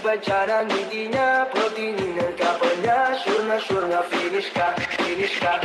pa dyan ang hindi niya, proteinan ka pa niya. Sure na finish ka, finish ka.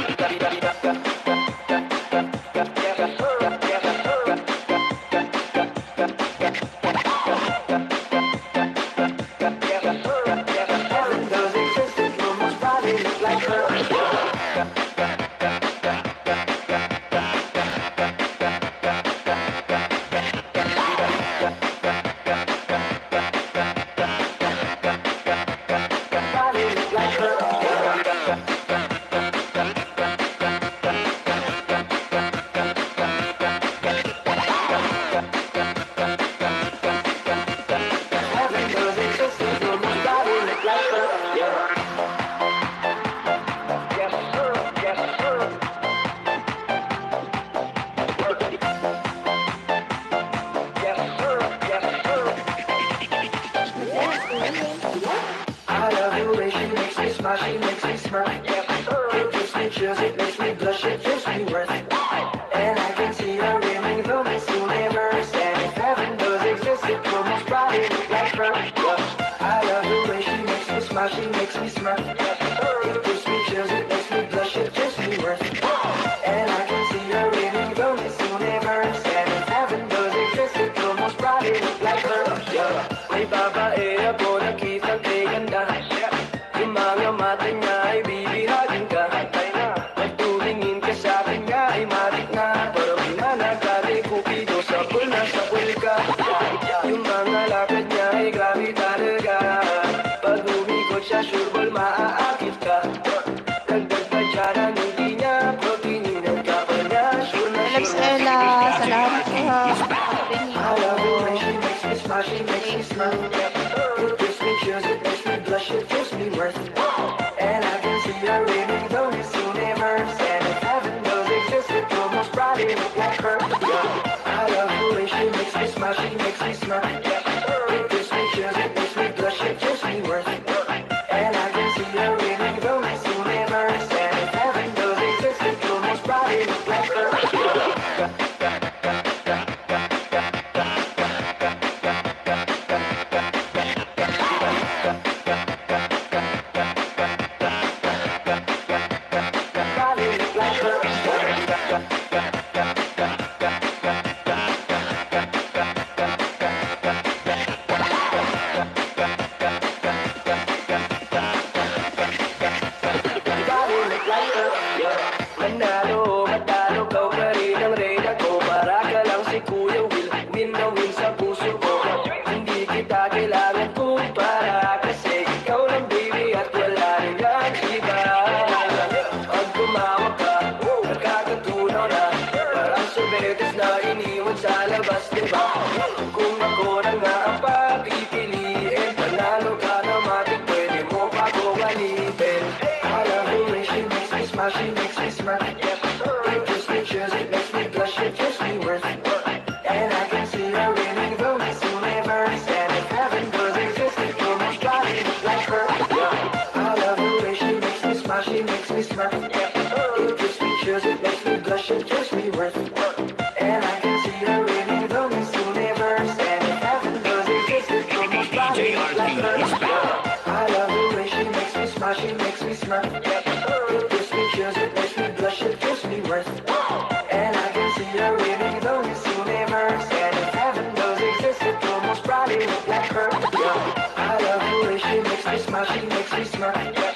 She makes me smirk. It gives me chills, it makes me blush, it gives me worth. And I can see her reeling, though this universe. And if heaven does exist, it will most probably look like her. I love the way she makes me smile, she makes me smirk. It gives me chills, it makes me blush, it gives me worth. And I can see her reeling, though this universe. And if heaven does exist, it will most probably look like her. May babae ako nakitang kay ganda. Yung mga mata niya ay bibihagin ka. Pagtumingin ka sa akin nga ay matik na. Parang pinanagkali kupido sa pool ka. Yung mga lakad niya ay grabe talaga. Pag umikot siya sureball maaakit ka. Dagdag pa dyan ang hindi niya, proteinan ka pa niya. Sure na Alex Ella, salamat po ha. I love the way she makes me smile, she makes me smile. It gives me chills, it makes me blush, it gives me worth. And I can see her reading though this universe. And if heaven does exist, it will most probably look like her. I love the way she makes me smile, she makes me smile. It gives me chills, it makes me blush, it gives me worth. And I can see her reading though this universe. And if heaven does exist, it will most probably look like her. Manalo, matalo, kau pa rin ang reyna ko. Para ka lang si Kuya Will, win na win sa puso ko. Hindi kita kailangan kumpara, kasi ikaw lang baby at wala rin ang iba. Pag tumawag ka, nakakatunaw na. Parang sorbetes na iniwan sa labas, diba? Kung ako na nga ang papipiliin, panalo ka na matik, pwede mo pa ko galipin. I love the way she makes me smile, she makes me smirk. It gives me chills, it makes me blush, it gives me worth. And I can see her reading though this universe. And if heaven does exist, it will most probably look like her. I love the way she makes me smile, she makes me smirk. It gives me chills, it makes me blush, it gives me worth. And I can see her reading though this universe. And if heaven does exist, it will most probably look like her. I love the way she makes me smile, she makes me smirk. It gives me chills, it makes me blush, it gives me worth. And I can see her reading though this universe. And if heaven does exist, it will most probably look like her. I love the way she makes me smile, she makes me smirk.